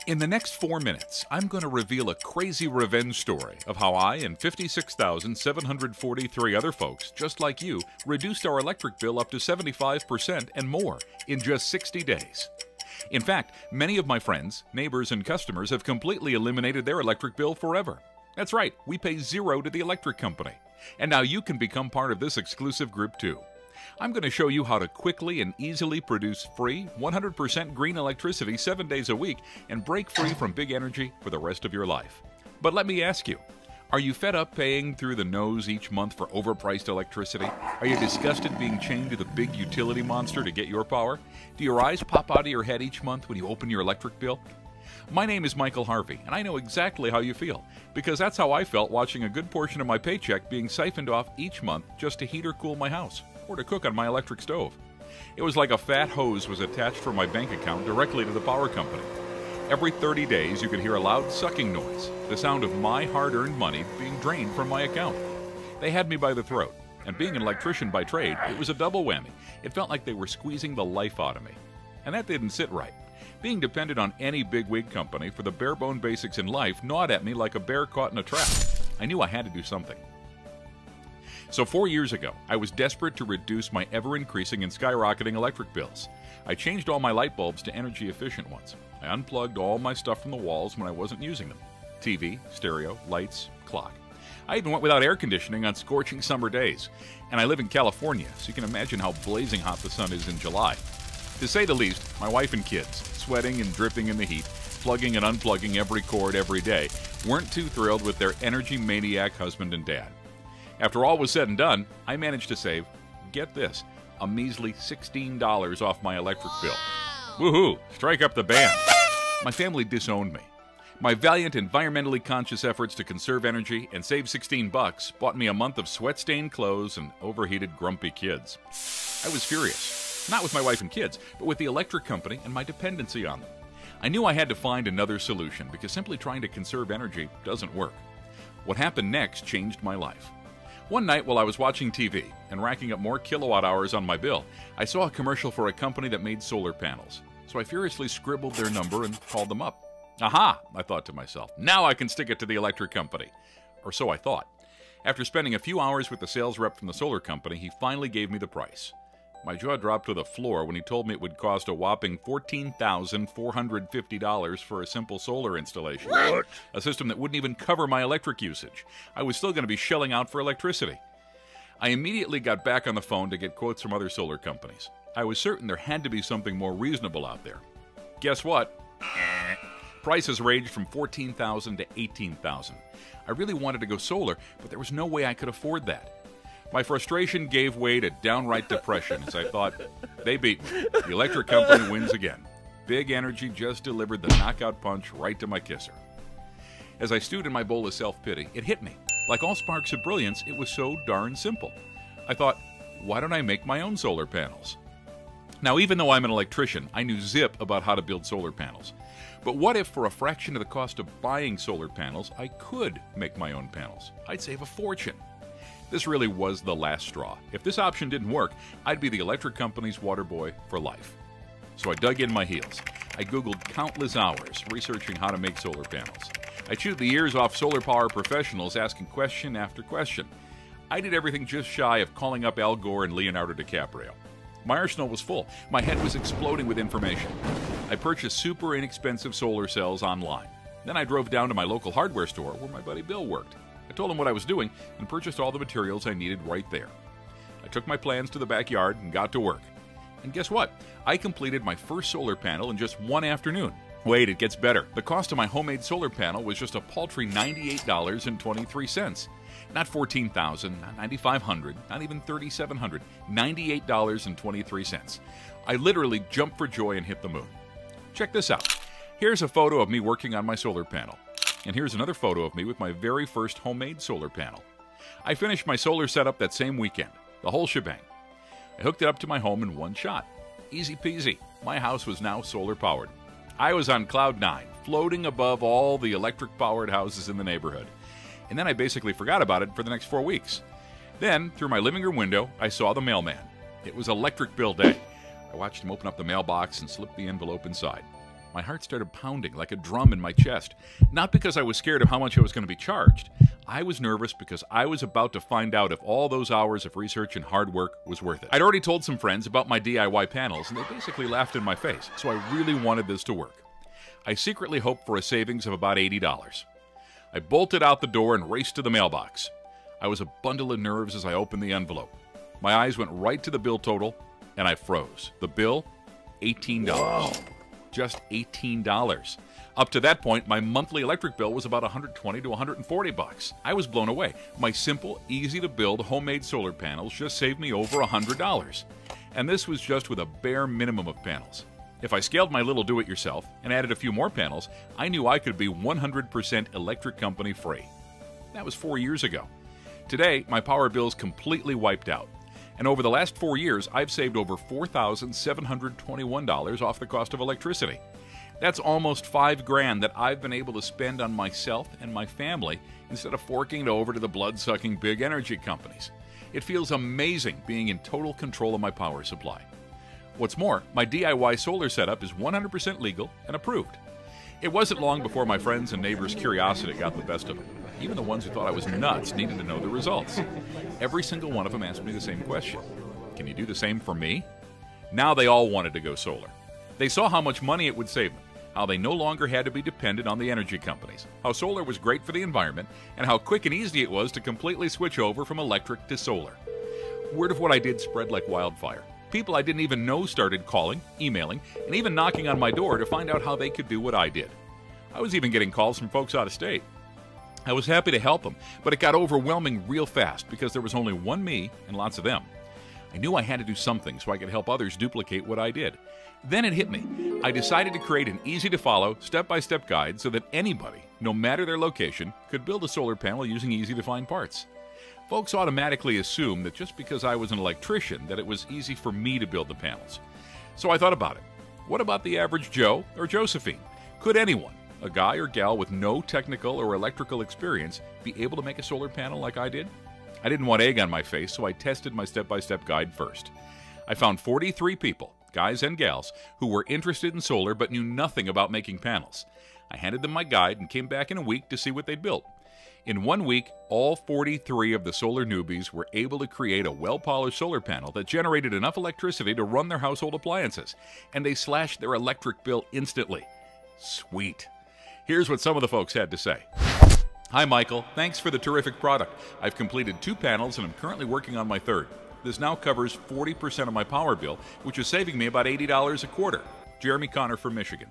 In the next 4 minutes, I'm going to reveal a crazy revenge story of how I and 56,743 other folks just like you reduced our electric bill up to 75% and more in just 60 days. In fact, many of my friends, neighbors, and customers have completely eliminated their electric bill forever. That's right, we pay zero to the electric company. And now you can become part of this exclusive group too. I'm going to show you how to quickly and easily produce free, 100% green electricity 7 days a week and break free from big energy for the rest of your life. But let me ask you, are you fed up paying through the nose each month for overpriced electricity? Are you disgusted being chained to the big utility monster to get your power? Do your eyes pop out of your head each month when you open your electric bill? My name is Michael Harvey, and I know exactly how you feel, because that's how I felt watching a good portion of my paycheck being siphoned off each month just to heat or cool my house, or to cook on my electric stove. It was like a fat hose was attached from my bank account directly to the power company. Every 30 days you could hear a loud sucking noise, the sound of my hard-earned money being drained from my account. They had me by the throat, and being an electrician by trade, it was a double whammy. It felt like they were squeezing the life out of me. And that didn't sit right. Being dependent on any bigwig company for the bare-bone basics in life gnawed at me like a bear caught in a trap. I knew I had to do something. So 4 years ago, I was desperate to reduce my ever-increasing and skyrocketing electric bills. I changed all my light bulbs to energy-efficient ones. I unplugged all my stuff from the walls when I wasn't using them. TV, stereo, lights, clock. I even went without air conditioning on scorching summer days. And I live in California, so you can imagine how blazing hot the sun is in July. To say the least, my wife and kids, sweating and dripping in the heat, plugging and unplugging every cord every day, weren't too thrilled with their energy maniac husband and dad. After all was said and done, I managed to save, get this, a measly $16 off my electric bill. Woohoo! Strike up the band. My family disowned me. My valiant, environmentally conscious efforts to conserve energy and save $16 bought me a month of sweat-stained clothes and overheated, grumpy kids. I was furious. Not with my wife and kids, but with the electric company and my dependency on them. I knew I had to find another solution because simply trying to conserve energy doesn't work. What happened next changed my life. One night while I was watching TV and racking up more kilowatt hours on my bill, I saw a commercial for a company that made solar panels. So I furiously scribbled their number and called them up. Aha, I thought to myself, now I can stick it to the electric company. Or so I thought. After spending a few hours with the sales rep from the solar company, he finally gave me the price. My jaw dropped to the floor when he told me it would cost a whopping $14,450 for a simple solar installation. What? A system that wouldn't even cover my electric usage. I was still going to be shelling out for electricity. I immediately got back on the phone to get quotes from other solar companies. I was certain there had to be something more reasonable out there. Guess what? Prices ranged from $14,000 to $18,000. I really wanted to go solar, but there was no way I could afford that. My frustration gave way to downright depression as I thought, they beat me. The electric company wins again. Big Energy just delivered the knockout punch right to my kisser. As I stewed in my bowl of self-pity, it hit me. Like all sparks of brilliance, it was so darn simple. I thought, why don't I make my own solar panels? Now, even though I'm an electrician, I knew zip about how to build solar panels. But what if, for a fraction of the cost of buying solar panels, I could make my own panels? I'd save a fortune. This really was the last straw. If this option didn't work, I'd be the electric company's water boy for life. So I dug in my heels. I Googled countless hours researching how to make solar panels. I chewed the ears off solar power professionals asking question after question. I did everything just shy of calling up Al Gore and Leonardo DiCaprio. My arsenal was full. My head was exploding with information. I purchased super inexpensive solar cells online. Then I drove down to my local hardware store where my buddy Bill worked. I told him what I was doing and purchased all the materials I needed right there. I took my plans to the backyard and got to work. And guess what? I completed my first solar panel in just one afternoon. Wait, it gets better. The cost of my homemade solar panel was just a paltry $98.23. Not $14,000, not $9,500, not even $3,700. $98.23. I literally jumped for joy and hit the moon. Check this out. Here's a photo of me working on my solar panel. And here's another photo of me with my very first homemade solar panel. I finished my solar setup that same weekend, the whole shebang. I hooked it up to my home in one shot. Easy peasy. My house was now solar powered. I was on cloud 9, floating above all the electric powered houses in the neighborhood. And then I basically forgot about it for the next 4 weeks. Then, through my living room window, I saw the mailman. It was electric bill day. I watched him open up the mailbox and slip the envelope inside. my heart started pounding like a drum in my chest. Not because I was scared of how much I was going to be charged. I was nervous because I was about to find out if all those hours of research and hard work was worth it. I'd already told some friends about my DIY panels, and they basically laughed in my face, so I really wanted this to work. I secretly hoped for a savings of about $80. I bolted out the door and raced to the mailbox. I was a bundle of nerves as I opened the envelope. My eyes went right to the bill total, and I froze. The bill? $18. Whoa. Just $18. Up to that point, my monthly electric bill was about $120 to $140. I was blown away. My simple, easy-to-build homemade solar panels just saved me over $100. And this was just with a bare minimum of panels. If I scaled my little do-it-yourself and added a few more panels, I knew I could be 100% electric company free. That was 4 years ago. Today, my power bill is completely wiped out. And over the last 4 years, I've saved over $4,721 off the cost of electricity. That's almost $5,000 that I've been able to spend on myself and my family instead of forking it over to the blood-sucking big energy companies. It feels amazing being in total control of my power supply. What's more, my DIY solar setup is 100% legal and approved. It wasn't long before my friends and neighbors' curiosity got the best of it. Even the ones who thought I was nuts needed to know the results. Every single one of them asked me the same question. Can you do the same for me? Now they all wanted to go solar. They saw how much money it would save them, how they no longer had to be dependent on the energy companies, how solar was great for the environment, and how quick and easy it was to completely switch over from electric to solar. Word of what I did spread like wildfire. People I didn't even know started calling, emailing, and even knocking on my door to find out how they could do what I did. I was even getting calls from folks out of state. I was happy to help them, but it got overwhelming real fast because there was only one me and lots of them. I knew I had to do something so I could help others duplicate what I did. Then it hit me. I decided to create an easy-to-follow, step-by-step guide so that anybody, no matter their location, could build a solar panel using easy-to-find parts. Folks automatically assume that just because I was an electrician that it was easy for me to build the panels. So I thought about it. What about the average Joe or Josephine? Could anyone, a guy or gal with no technical or electrical experience, be able to make a solar panel like I did? I didn't want egg on my face, so I tested my step-by-step guide first. I found 43 people, guys and gals, who were interested in solar but knew nothing about making panels. I handed them my guide and came back in a week to see what they'd built. In 1 week, all 43 of the solar newbies were able to create a well-polished solar panel that generated enough electricity to run their household appliances, and they slashed their electric bill instantly. Sweet. Here's what some of the folks had to say. Hi, Michael. Thanks for the terrific product. I've completed 2 panels and I'm currently working on my 3rd. This now covers 40% of my power bill, which is saving me about $80 a quarter. Jeremy Connor from Michigan.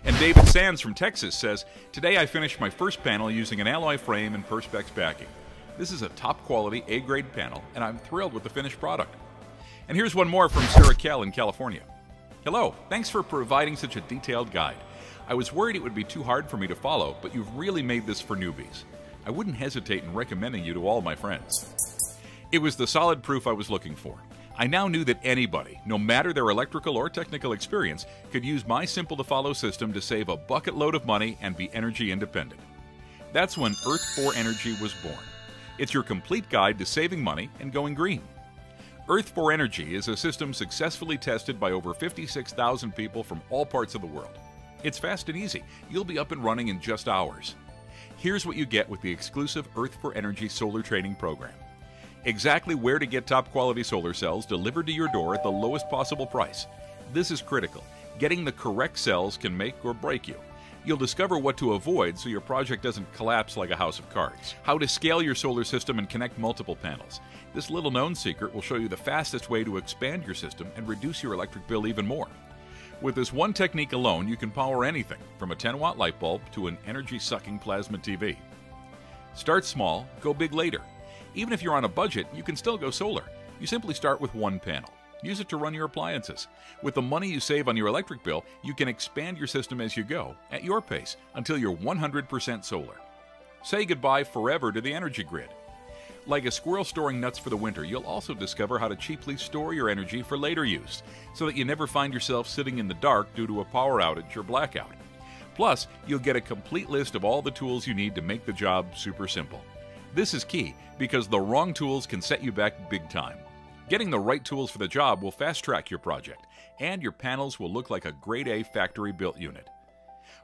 And David Sands from Texas says, today I finished my first panel using an alloy frame and Perspex backing. This is a top-quality A-grade panel, and I'm thrilled with the finished product. And here's one more from Sarah Kell in California. Hello, thanks for providing such a detailed guide. I was worried it would be too hard for me to follow, but you've really made this for newbies. I wouldn't hesitate in recommending you to all my friends. It was the solid proof I was looking for. I now knew that anybody, no matter their electrical or technical experience, could use my simple-to-follow system to save a bucket load of money and be energy independent. That's when Earth4 Energy was born. It's your complete guide to saving money and going green. Earth4 Energy is a system successfully tested by over 56,000 people from all parts of the world. It's fast and easy. You'll be up and running in just hours. Here's what you get with the exclusive Earth4 Energy solar training program. Exactly where to get top-quality solar cells delivered to your door at the lowest possible price. This is critical. Getting the correct cells can make or break you. You'll discover what to avoid so your project doesn't collapse like a house of cards. How to scale your solar system and connect multiple panels. This little-known secret will show you the fastest way to expand your system and reduce your electric bill even more. With this one technique alone, you can power anything from a 10-watt light bulb to an energy-sucking plasma TV. Start small, go big later. Even if you're on a budget, you can still go solar. You simply start with one panel. Use it to run your appliances. With the money you save on your electric bill, you can expand your system as you go, at your pace, until you're 100% solar. Say goodbye forever to the energy grid. Like a squirrel storing nuts for the winter, you'll also discover how to cheaply store your energy for later use, so that you never find yourself sitting in the dark due to a power outage or blackout. Plus, you'll get a complete list of all the tools you need to make the job super simple. This is key, because the wrong tools can set you back big time. Getting the right tools for the job will fast-track your project, and your panels will look like a grade A factory-built unit.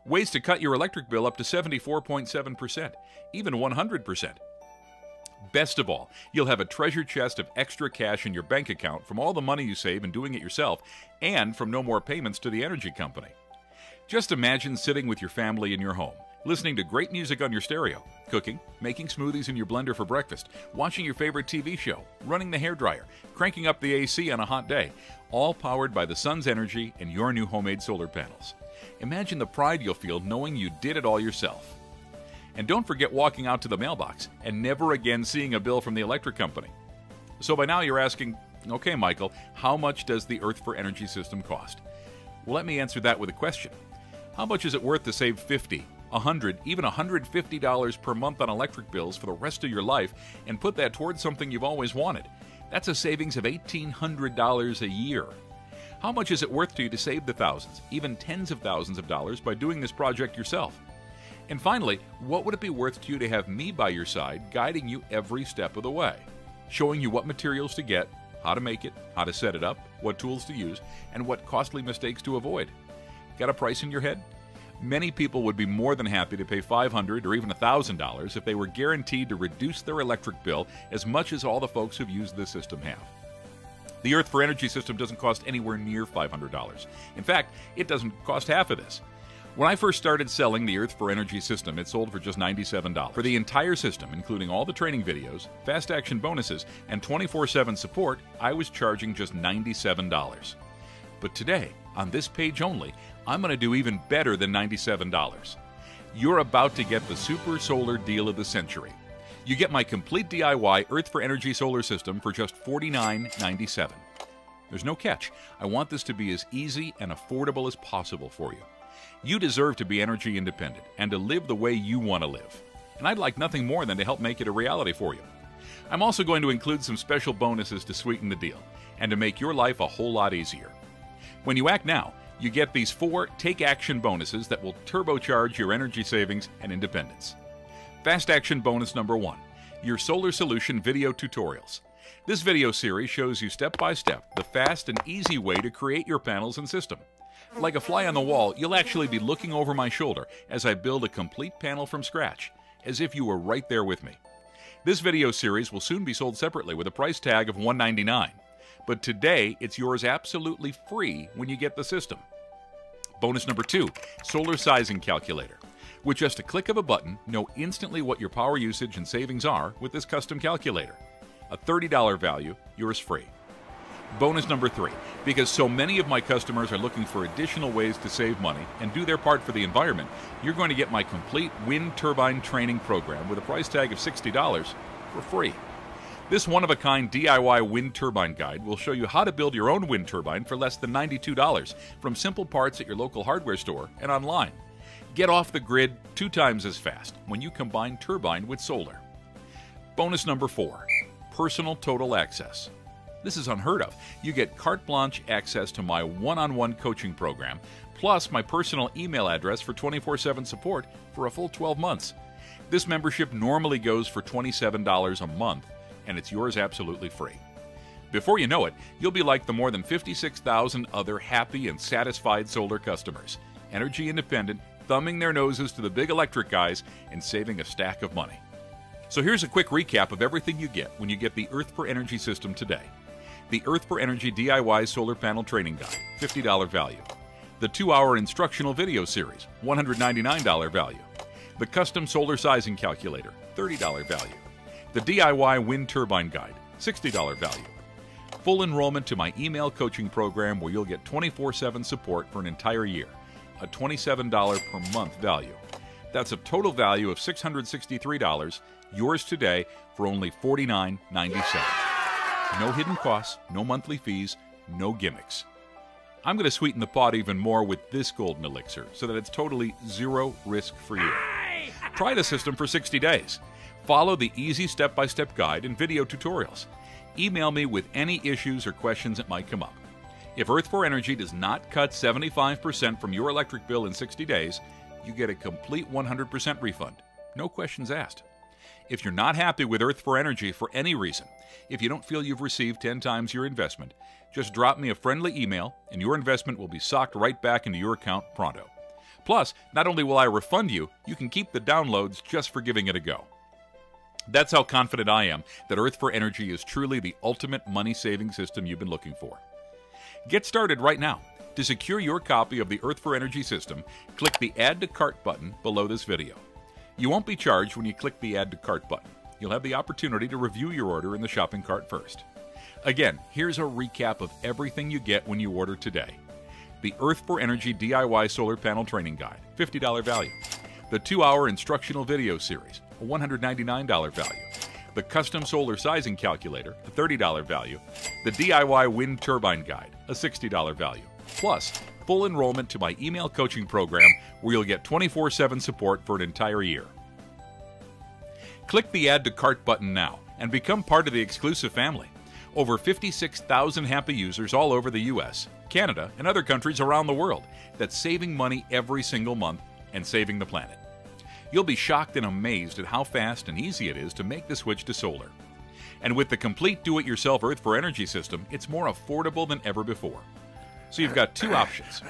Ways to cut your electric bill up to 74.7%, even 100%. Best of all, you'll have a treasure chest of extra cash in your bank account from all the money you save in doing it yourself and from no more payments to the energy company. Just imagine sitting with your family in your home, listening to great music on your stereo, cooking, making smoothies in your blender for breakfast, watching your favorite TV show, running the hairdryer, cranking up the AC on a hot day, all powered by the sun's energy and your new homemade solar panels. Imagine the pride you'll feel knowing you did it all yourself. And don't forget walking out to the mailbox and never again seeing a bill from the electric company. So by now you're asking, okay, Michael, how much does the Earth for Energy system cost? Well, let me answer that with a question. How much is it worth to save $50, $100, even $150 per month on electric bills for the rest of your life and put that towards something you've always wanted? That's a savings of $1,800 a year. How much is it worth to you to save the thousands, even tens of thousands of dollars by doing this project yourself? And finally, what would it be worth to you to have me by your side, guiding you every step of the way, showing you what materials to get, how to make it, how to set it up, what tools to use, and what costly mistakes to avoid? Got a price in your head? Many people would be more than happy to pay $500 or even $1,000 if they were guaranteed to reduce their electric bill as much as all the folks who've used this system have. The Earth for Energy system doesn't cost anywhere near $500. In fact, it doesn't cost half of this. When I first started selling the Earth for Energy system, it sold for just $97. For the entire system, including all the training videos, fast action bonuses, and 24/7 support, I was charging just $97. But today, on this page only, I'm going to do even better than $97. You're about to get the super solar deal of the century. You get my complete DIY Earth for Energy solar system for just $49.97. There's no catch. I want this to be as easy and affordable as possible for you. You deserve to be energy independent and to live the way you want to live. And I'd like nothing more than to help make it a reality for you. I'm also going to include some special bonuses to sweeten the deal and to make your life a whole lot easier. When you act now, you get these 4 Take Action bonuses that will turbocharge your energy savings and independence. Fast Action Bonus number 1, your Solar Solution video tutorials. This video series shows you step by step the fast and easy way to create your panels and system. Like a fly on the wall, you'll actually be looking over my shoulder as I build a complete panel from scratch, as if you were right there with me. This video series will soon be sold separately with a price tag of $199, but today it's yours absolutely free when you get the system. Bonus number 2, Solar Sizing Calculator. With just a click of a button, know instantly what your power usage and savings are with this custom calculator. A $30 value, yours free. Bonus number 3, because so many of my customers are looking for additional ways to save money and do their part for the environment, you're going to get my complete wind turbine training program with a price tag of $60 for free. This one-of-a-kind DIY wind turbine guide will show you how to build your own wind turbine for less than $92 from simple parts at your local hardware store and online. Get off the grid 2 times as fast when you combine turbine with solar. Bonus number 4, Personal Total Access. This is unheard of. You get carte blanche access to my one-on-one coaching program, plus my personal email address for 24/7 support for a full 12 months. This membership normally goes for $27 a month, and it's yours absolutely free. Before you know it, you'll be like the more than 56,000 other happy and satisfied solar customers, energy independent, thumbing their noses to the big electric guys and saving a stack of money. So here's a quick recap of everything you get when you get the Earth for Energy system today. The Earth for Energy DIY Solar Panel Training Guide, $50 value. The 2-hour instructional video series, $199 value. The Custom Solar Sizing Calculator, $30 value. The DIY Wind Turbine Guide, $60 value. Full enrollment to my email coaching program where you'll get 24/7 support for an entire year, a $27 per month value. That's a total value of $663, yours today for only $49.97. No hidden costs, no monthly fees, no gimmicks. I'm going to sweeten the pot even more with this golden elixir so that it's totally zero risk for you. Try the system for 60 days. Follow the easy step-by-step guide and video tutorials. Email me with any issues or questions that might come up. If Earth for Energy does not cut 75% from your electric bill in 60 days, you get a complete 100% refund. No questions asked. If you're not happy with Earth for Energy for any reason, if you don't feel you've received 10 times your investment, just drop me a friendly email and your investment will be socked right back into your account pronto. Plus, not only will I refund you, you can keep the downloads just for giving it a go. That's how confident I am that Earth4Energy is truly the ultimate money-saving system you've been looking for. Get started right now. To secure your copy of the Earth4Energy system, click the Add to Cart button below this video. You won't be charged when you click the Add to Cart button. You'll have the opportunity to review your order in the shopping cart first. Again, here's a recap of everything you get when you order today. The Earth4Energy DIY Solar Panel Training Guide, $50 value. The 2-hour instructional video series, a $199 value. The Custom Solar Sizing Calculator, a $30 value. The DIY Wind Turbine Guide, a $60 value. Plus, full enrollment to my email coaching program where you'll get 24/7 support for an entire year. Click the Add to Cart button now and become part of the exclusive family. Over 56,000 happy users all over the US, Canada, and other countries around the world that's saving money every single month and saving the planet. You'll be shocked and amazed at how fast and easy it is to make the switch to solar. And with the complete do-it-yourself Earth4Energy system, it's more affordable than ever before. So you've got two options.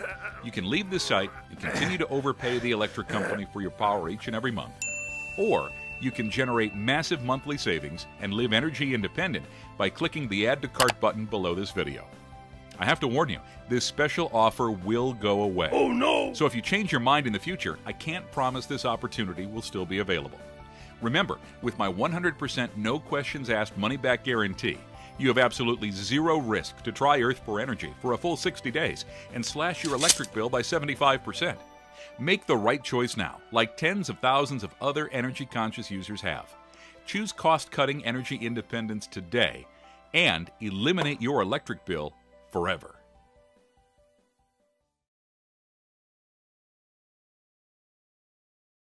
You can leave the site and continue to overpay the electric company for your power each and every month. Or you can generate massive monthly savings and live energy independent by clicking the Add to Cart button below this video. I have to warn you, this special offer will go away. Oh no! So if you change your mind in the future, I can't promise this opportunity will still be available. Remember, with my 100% no questions asked money-back guarantee, you have absolutely zero risk to try Earth4Energy for a full 60 days and slash your electric bill by 75%. Make the right choice now, like tens of thousands of other energy-conscious users have. Choose cost-cutting energy independence today and eliminate your electric bill forever.